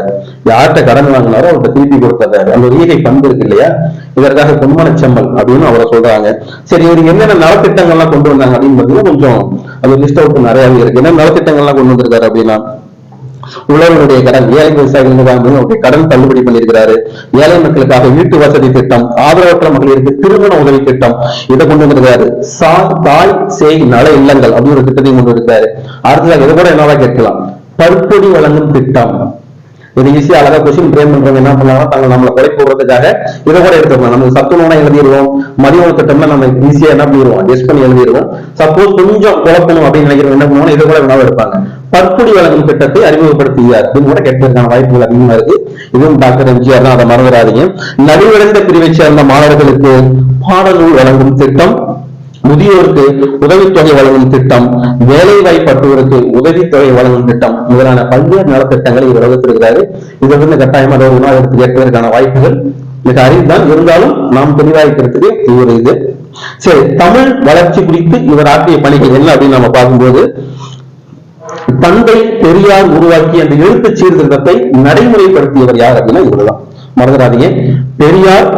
யார்கிட்ட கடன் வாங்கினாரோ அவர்கிட்ட திருப்பி கொடுத்தாரு. அந்த ஒரு ஈகை பண்பு இருக்கு இல்லையா, இதற்காக பொன்மனச்செம்மல் அப்படின்னு அவரை சொல்றாங்க. சரி, இவரு என்னென்ன நலத்திட்டங்கள்லாம் கொண்டு வந்தாங்க அப்படின்னு பாத்தீங்கன்னா கொஞ்சம் அது லிஸ்ட் அவுட் நிறையவே இருக்கு. என்ன நலத்திட்டங்கள்லாம் கொண்டு வந்திருக்காரு அப்படின்னா, உழவர்களுடைய கடன், ஏழை விவசாயிகளுக்கு கடன் தள்ளுபடி பண்ணியிருக்கிறாரு. ஏழை மக்களுக்காக வீட்டு வசதி திட்டம், ஆதரவற்ற மகளிருக்கு திருமண உதவி திட்டம் இதை கொண்டு வந்திருக்காரு. தாய் சேய் நல இல்லங்கள் அப்படின்னு ஒரு திட்டத்தையும் கொண்டு இருக்காரு. அடுத்ததாக இதை கூட என்னவா கேட்கலாம், பருப்பொடி வழங்கும் திட்டம். இது ஈஸியா அழகா கொஸ்டின் பிரேம் பண்றவங்க என்ன பண்ணலாம், தாங்க நம்மளை கொலை போடுறதுக்காக இதை கூட எடுத்துக்கலாம். நம்ம சத்துணவுனா எழுதிடுவோம், மதிய உணவு திட்டம்னா நம்ம ஈஸியா என்ன பண்ணிடுவோம், கெஸ் பண்ணி எழுதிடுவோம். சப்போஸ் கொஞ்சம் குழப்பணும் அப்படின்னு நினைக்கிறவங்க என்ன பண்ணுவோம், இதை கூட வினாவை எடுப்பாங்க. பற்பொடி வழங்கும் திட்டத்தை அறிமுகப்படுத்தியார் அப்படின்னு கூட கேட்பதற்கான வாய்ப்புகள் அதிகமா இருக்கு. இதுவும் டாக்டர் எம்ஜிஆர் தான், அதை மறந்துடாதீங்க. நலிவடைந்த பிரிவை சேர்ந்த மாணவர்களுக்கு பாடநூல் வழங்கும் திட்டம், முதியோருக்கு உதவித்தொகை வழங்கும் திட்டம், வேலை வாய்ப்பற்றோருக்கு உதவித்தொகை வழங்கும் திட்டம் முதலான பல்வேறு நலத்திட்டங்களை இவர் வகுத்திருக்கிறாரு. இதை வந்து கட்டாயமா ஒரு விவாதத்துக்கு கேட்பதற்கான வாய்ப்புகள் மிக அரிதுதான். இருந்தாலும் நாம் தெளிவாய்க்கிறதுக்கு இவர் இது. சரி, தமிழ் வளர்ச்சி குறித்து இவர் ஆற்றிய பணிகள் என்ன அப்படின்னு நம்ம பார்க்கும்போது, தந்தை பெரியார் உருவாக்கிய அந்த எழுத்து சீர்திருத்தத்தை நடைமுறைப்படுத்தியவர் யார் அப்படின்னா இவர்தான். மறந்துடாதீங்க, பெரியார்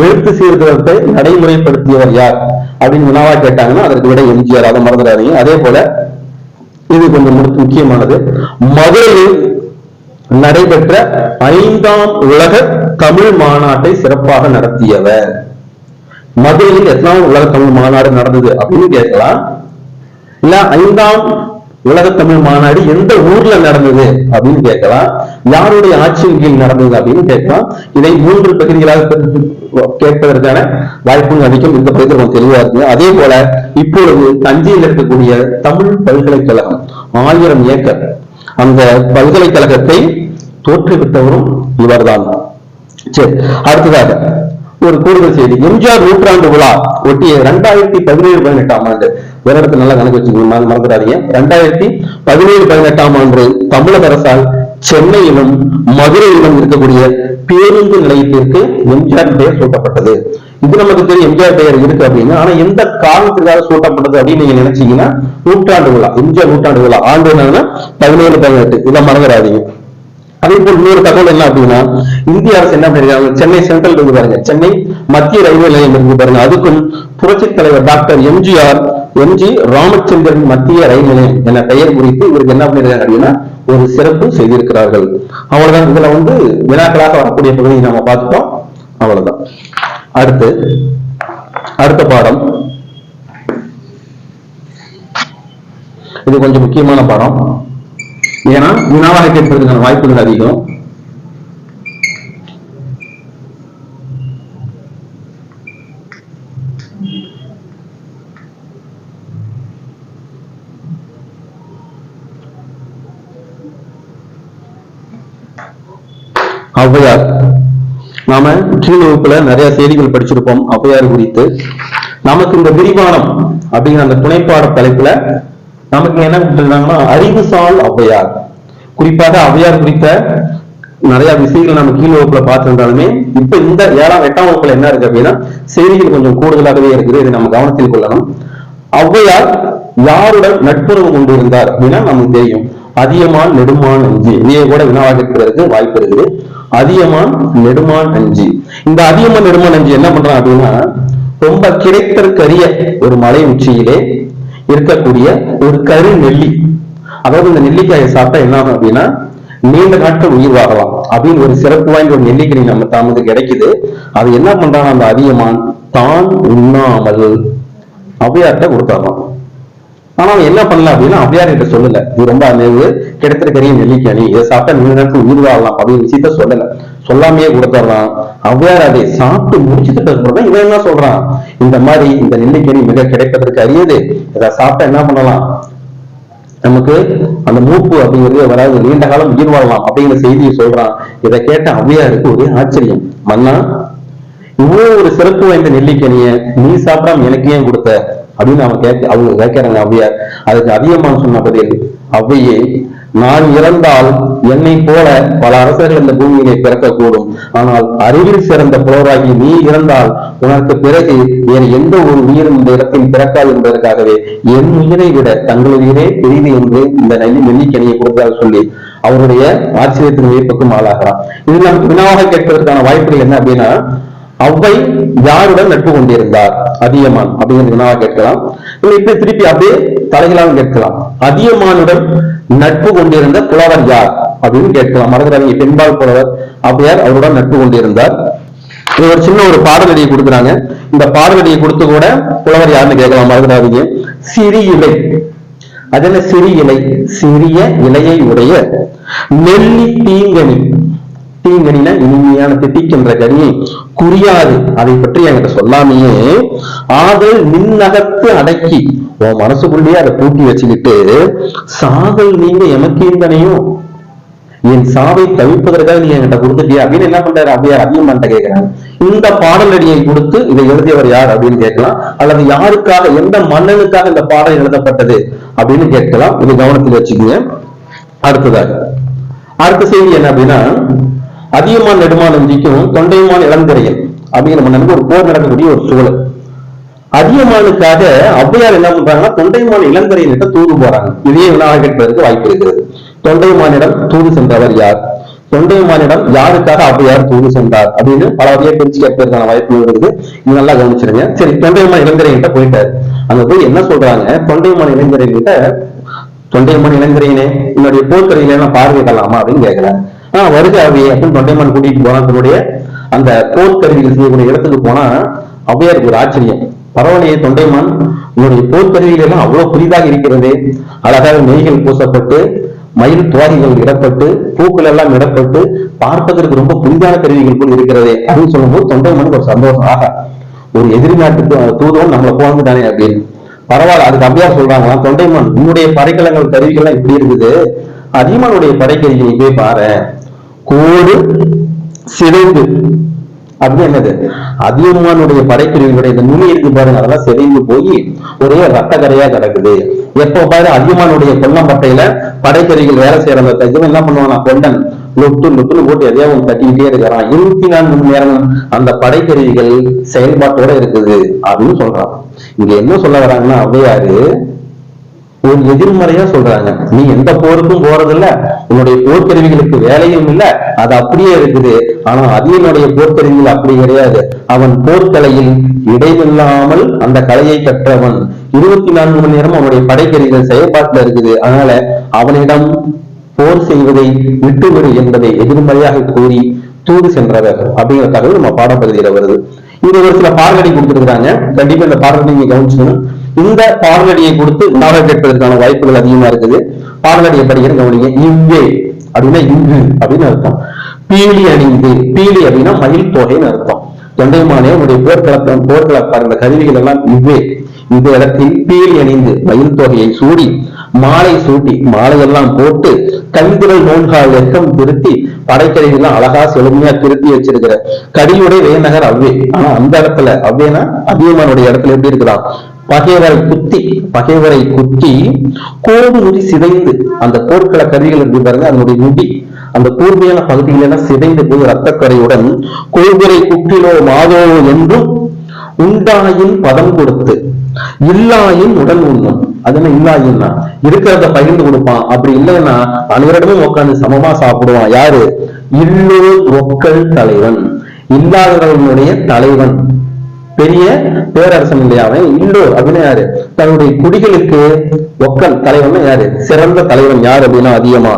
எழுத்து சீர்திருத்தத்தை நடைமுறைப்படுத்தியவர் யார் அப்படின்னு வினாவா கேட்டாங்கன்னா அதற்கு விட எம்ஜிஆர், அதை மறந்துடாதீங்க. அதே போல இது கொஞ்சம் முக்கியமானது, மதுரையில் நடைபெற்ற 5ஆம் உலக தமிழ் மாநாட்டை சிறப்பாக நடத்தியவர். மதுரையில் எத்தனாவது உலக தமிழ் மாநாடு நடந்தது அப்படின்னு கேட்கலாம். இல்ல 5ஆம் உலக தமிழ் மாநாடு எந்த ஊர்ல நடந்தது அப்படின்னு கேட்கலாம். யாருடைய ஆட்சியின் கீழ் நடந்தது அப்படின்னு கேட்கலாம். இதை 3 பகுதிகளாக கேட்பதற்கான வாய்ப்புகள் அதிகம். இந்த பகுதியில் கொஞ்சம் தெளிவா இருக்கு. அதே போல இப்பொழுது தஞ்சையில் இருக்கக்கூடிய தமிழ் பல்கலைக்கழகம் 1000 ஏக்கர், அந்த பல்கலைக்கழகத்தை தோற்றுவித்தவரும் இவர்தான். சரி, அடுத்ததாக ஒரு கூடுதல் செய்தி, எம்ஜிஆர் நூற்றாண்டு விழா ஒட்டிய 2017-18ஆம் ஆண்டு, வேற இடத்துல நல்லா கணக்கு வச்சுக்கணும், மறந்துடாதீங்க. 2017-18ஆம் ஆண்டு தமிழக அரசால் சென்னையிலும் மதுரையிலும் இருக்கக்கூடிய பேருந்து நிலையத்திற்கு எம்ஜிஆர் பெயர் சூட்டப்பட்டது. இது நமக்கு தெரியும், எம்ஜிஆர் பெயர் இருக்கு அப்படின்னு. ஆனா எந்த காரணத்துக்காக சூட்டப்பட்டது அப்படின்னு நீங்க நினைச்சீங்கன்னா, நூற்றாண்டு விழா, எம்ஜிஆர் நூற்றாண்டு விழா ஆண்டு என்னன்னா 17-18, இதை மறந்துடாதீங்க. அதே போல் இன்னொரு தகவல் என்ன அப்படின்னா, இந்திய அரசு என்ன பண்ணிருக்காங்க, சென்னை சென்ட்ரல் இருக்கு பாருங்க, சென்னை மத்திய ரயில்வே நிலையம் இருக்கு பாருங்க, அதுக்கும் புரட்சித் தலைவர் டாக்டர் எம்ஜி ராமச்சந்திரன் மத்திய ரயில் நிலையம் என பெயர் குறித்து இவருக்கு என்ன பண்ணிருக்காங்க அப்படின்னா ஒரு சிறப்பு செய்திருக்கிறார்கள். அவ்வளவுதான். இதுல வந்து வினாக்களாக வரக்கூடிய பகுதியை நாம பார்த்துட்டோம். அவ்வளவுதான். அடுத்த பாடம், இது கொஞ்சம் முக்கியமான பாடம். ஏன்னா வினாவாக கேட்பதற்கான வாய்ப்புகள் அதிகம். ஔவையார். நாம கீழ் வகுப்புல நிறைய செய்திகள் படிச்சிருப்போம் ஔவையார் குறித்து. நமக்கு இந்த விரிவானம் அப்படிங்கிற அந்த துணைப்பாட தலைப்புல நமக்கு என்ன கொடுத்திருக்காங்கன்னா அறிவுசால் ஔவையார். குறிப்பாக ஔவையார் குறித்த நிறைய விஷயங்கள் நம்ம கீழ் வகுப்புல பார்த்திருந்தாலுமே இப்ப இந்த 7ஆம் 8ஆம் வகுப்புல என்ன இருக்கு அப்படின்னா செய்திகள் கொஞ்சம் கூடுதலாகவே இருக்குது. இதை நம்ம கவனத்தில் கொள்ளணும். ஔவையார் யாருடன் நட்புறவு கொண்டிருந்தார் அப்படின்னா நமக்கு தெரியும். அதியமான் நெடுமான் அஞ்சி. இதையே கூட வினாவாக இருக்கிறதுக்கு வாய்ப்பு இருக்குது. அதியமான் நெடுமான் அஞ்சி. இந்த அதியமான் நெடுமான் அஞ்சி என்ன பண்றான் அப்படின்னா ரொம்ப கிடைத்தற்கரிய ஒரு மலை உச்சியிலே இருக்கக்கூடிய ஒரு கரு நெல்லி, அதாவது இந்த நெல்லிக்காயை சாப்பிட்டா என்ன ஆகும் அப்படின்னா நீண்ட நாட்கள் உயிர் வாழலாம் அப்படின்னு ஒரு சிறப்பு வாய்ந்த ஒரு நெல்லிக்கனி நம்ம தாமது கிடைக்குது. அது என்ன பண்றான் அந்த அதியமான் தான் உண்ணாமல் ஔவையார்ட்ட கொடுத்தாராம். ஆனா அவன் என்ன பண்ணல அப்படின்னா ஔவையார் கிட்ட சொல்லல, இது ரொம்ப கிடைத்திருக்கிற நெல்லிக்கனி, இதை சாப்பிட்டா நீண்ட நாட்கள் உயிர் வாழலாம் அப்படின்னு விஷயத்த சொல்லல, சொல்லாமையே கொடுத்துறான். ஔவையார் அதை சாப்பிட்டு முடிச்சுட்டு அப்புறம் இவன் என்ன சொல்றான், இந்த மாதிரி இந்த நெல்லிக்கனி மிக கிடைப்பதற்கு அரியது, இதை சாப்பிட்டா என்ன பண்ணலாம், நமக்கு அந்த மூப்பு அப்படிங்கிறது வராது, நீண்ட காலம் உயிர் வாழலாம் அப்படிங்கிற செய்தியை சொல்றான். இதை கேட்ட ஔவையாருக்கு ஒரே ஆச்சரியம். மன்னா, இவ்வளவு ஒரு சிறப்பு வாய்ந்த நெல்லிக்கனிய நீ சாப்பிடாம எனக்கு ஏன் கொடுத்த அப்படின்னு அவங்க கேட்கிறாங்க ஔவையார். அதுக்கு அதியமான் சொன்ன பதில், ஔவையே, நான் இறந்தால் என்னை போல பல அரசர்கள் இந்த பூமியிலே பிறக்கக்கூடும். ஆனால் அறிவில் சிறந்த புலவராகி நீ இறந்தால் உனக்கு பிறகு வேறு எந்த ஒரு உயிரும் இந்த இடத்தில் பிறக்காது என்பதற்காகவே என் உயிரை விட தங்கள் உயிரே பெரிது என்று இந்த நெல்லிக்கனியை கொடுத்தால் சொல்லி அவருடைய ஆச்சரியத்தின் வியப்புக்கும் ஆளாகிறான். இது நமக்கு வினாவாக கேட்பதற்கான வாய்ப்புகள் என்ன அப்படின்னா ஔவை யாருடன் நட்பு கொண்டிருந்தார் அதியமான் அப்படிங்கிறது வினாவாக கேட்கலாம். இப்ப திருப்பி அப்படியே தலைகளாக கேட்கலாம், அதியமானுடன் நட்பு கொண்டிருந்த புலவர் யார் அப்படின்னு கேட்கலாம். மறந்துடாதீங்க, பெண்பால் புலவர் ஔவையார் அவருடன் நட்பு கொண்டிருந்தார். இது ஒரு சின்ன ஒரு பாடலடியை கொடுக்குறாங்க. இந்த பாடலடியை கொடுத்து கூட புலவர் யாருன்னு கேட்கலாம். மறந்துடாதீங்க. சிறி இலை, அது என்ன சிறி இலை, சிறிய இலையை உடைய நெல்லி தீங்கனி, தீங்கனினா இனிமையான திட்டிக்கின்ற கனியை குறியாது அதை பற்றி என்கிட்ட சொல்லாமையே ஆதல் நின்னகத்து அடக்கி உன் மனசுக்குள்ளேயே அதை பூட்டி வச்சுக்கிட்டு சாதல் நீங்க எமக்கு இந்தனையும் என் சாவை தவிப்பதற்காக நீ என்கிட்ட கொடுத்துட்டியா அப்படின்னு என்ன பண்றாரு ஔவையார் அதியமான்ட்ட கேட்கிறாங்க. இந்த பாடலடியை கொடுத்து இதை எழுதியவர் யார் அப்படின்னு கேட்கலாம், அல்லது யாருக்காக எந்த மன்னனுக்காக இந்த பாடல் எழுதப்பட்டது அப்படின்னு கேட்கலாம். இது கவனத்தில் வச்சுக்கோங்க. அடுத்த செய்தி என்ன அப்படின்னா அதியமான் நெடுமான் அஞ்சிக்கும் தொண்டைமான் இளந்திரையன் அப்படிங்கிற மன்னனுக்கு ஒரு போர் நடக்கக்கூடிய ஒரு சூழல். அதியமானுக்காக ஔவையார் என்ன பண்றாங்கன்னா தொண்டைமான் இளந்திரையன்கிட்ட தூது போறாங்க. இதையே வினாக கேட்பதற்கு வாய்ப்பு இருக்கிறது. தொண்டைமானிடம் தூது சென்றவர் யார், தொண்டைமானிடம் யாருக்காக ஔவையார் தூது சென்றார் அப்படின்னு பல வகையை பிரிச்சு கேட்பதற்கான வாய்ப்பு இருக்குது. இது நல்லா கவனிச்சிருங்க. சரி, தொண்டைமான் இளந்திரையன்கிட்ட போயிட்டாரு. அங்க போய் என்ன சொல்றாங்க, தொண்டைமான் இளந்திரையன்கிட்ட, தொண்டைமான் இளந்திரையனே என்னுடைய போர்க்கரையில எல்லாம் பார்வையிடலாமா அப்படின்னு கேட்கிறாங்க. வருக அவையே அப்படின்னு தொண்டைமான் கூட்டிட்டு போனா தன்னுடைய அந்த போர்க்கருவிகள் செய்யக்கூடிய இடத்துக்கு போனா ஔவையாருக்கு ஒரு ஆச்சரியம். பரவாயில்லையே தொண்டைமான், உன்னுடைய போர்க்கருவிகள் எல்லாம் அவ்வளவு புதிதாக இருக்கிறது, அழகாக நெய்கள் பூசப்பட்டு மயில் துவாரிகள் இடப்பட்டு பூக்கள் எல்லாம் இடப்பட்டு பார்ப்பதற்கு ரொம்ப புதிதான கருவிகள் போல் இருக்கிறதே அப்படின்னு சொல்லும்போது தொண்டைமானுக்கு ஒரு சந்தோஷம். ஆக ஒரு எதிரி நாட்டு தூதம் நம்மளை போந்துட்டானே அப்படின்னு. பரவாயில்ல, அதுக்கு ஔவையார் சொல்றாங்களா, தொண்டைமான் உன்னுடைய படைக்கலங்கள் கருவிகள்லாம் இப்படி இருக்குது, அதியமானுடைய படைக்கருவிகளை போய் பாரு, கோடு சிதைந்து அப்படி என்னது அதியமானுடைய படைப்பிரிவுகளுடைய இந்த நுனி இருக்கு பாருங்க, அதெல்லாம் சிதைந்து போய் ஒரே ரத்த கரையா கிடக்குது. எப்ப பாரு அதியமானுடைய கொல்லம்பட்டையில படைக்கறிகள் வேலை செய்யற இவன் என்ன பண்ணுவானா, கொண்டன் லொட்டுன்னு போட்டு எதையாவது ஒன்று தட்டிக்கிட்டே இருக்கிறான். 24 மணி நேரம் அந்த படைக்கருவிகள் செயல்பாட்டோட இருக்குது அப்படின்னு சொல்றான். இங்க என்ன சொல்ல வராங்கன்னா ஔவையாரு ஒரு எதிர்மறையா சொல்றாங்க. நீ எந்த போருக்கும் போறதில்ல, உன்னுடைய போர்க்கருவிகளுக்கு வேலையும் இல்லை, அது அப்படியே இருக்குது. ஆனா அதியனுடைய போர்க்கருவிகள் அப்படி கிடையாது. அவன் போர்க்கலையில் இடையில்லாமல் அந்த கலையை கற்றவன். 24 மணி நேரம் அவனுடைய படைக்கருவிகள் செயல்பாட்டுல இருக்குது. அதனால அவனிடம் போர் செய்வதை விட்டுவிடு என்பதை எதிர்மறையாக கூறி தூது சென்றவர் அப்படிங்கிற தகவல் நம்ம பாடப்பகுதியில வருது. இது ஒரு சில பாடலடி கொடுத்திருக்கிறாங்க. கண்டிப்பா இந்த பாடலடி நீங்க கவனிச்சுக்கணும். இந்த பாடலடியை கொடுத்து நாடகம் கேட்பதற்கான வாய்ப்புகள் அதிகமா இருக்குது. பாடலடியை படிக்கிற கவனிங்க. இவ்வே அப்படின்னா இங்கு அப்படின்னு அர்த்தம். பீலி அணிந்து, பீலி அப்படின்னா மயில் தொகைன்னு அர்த்தம். தொண்டைமானே உடைய போர்க்கள அந்த கருவிகள் எல்லாம் இவ்வே இந்த இடத்தில் பீலி அணிந்து மயில் தொகையை சூடி மாலை சூட்டி மாலையெல்லாம் போட்டு கவிதுகள் நோன்கால் எக்கம் திருத்தி படைக்கரைகள்லாம் அழகா செழுமையா திருத்தி வச்சிருக்கிற கடியுடைய வேநகர் அவ்வே. ஆனா அந்த இடத்துல அவ்வேனா அதியமானுடைய இடத்துல எப்படி இருக்கலாம், பகைவரை குத்தி கோடு நுடி சிதைந்து, அந்த போர்க்கள கருவிகள் இருக்கு பாருங்க, அதனுடைய நுடி அந்த கூர்மையான பகுதிகள் எல்லாம் சிதைந்து போய் ரத்தக்கரையுடன் கோள்வரை குட்டிலோ மாதோ என்றும் உண்டாயின் பதம் கொடுத்து இல்லாயின் உடல் உண்ணும். அது என்ன இல்லாயின்னா இருக்கிறத பகிர்ந்து கொடுப்பான், அப்படி இல்லைன்னா அனைவரிடமும் உட்காந்து சமமா சாப்பிடுவான். யாரு? இல்லூர் ஒக்கல் தலைவன், இல்லாதவர்களுடைய தலைவன், பெரிய பேரரசன் இல்லையா அவன். இல்லூர் அப்படின்னு யாரு? தன்னுடைய குடிகளுக்கு ஒக்கல் தலைவன் யாரு? சிறந்த தலைவன் யாரு அப்படின்னா அதியமா.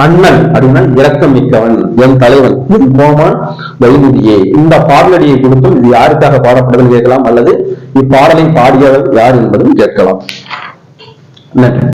அண்ணன் அப்படின்னா இரக்கம் மிக்கவன் என் தலைவன். இது கோமான் வைமுதியே. இந்த பாடலடியை கொடுத்தும் இது யாருக்காக பாடப்படுதுன்னு கேட்கலாம், அல்லது இப்பாடலை பாடியவர் யார் என்பதும் கேட்கலாம். நன்றி.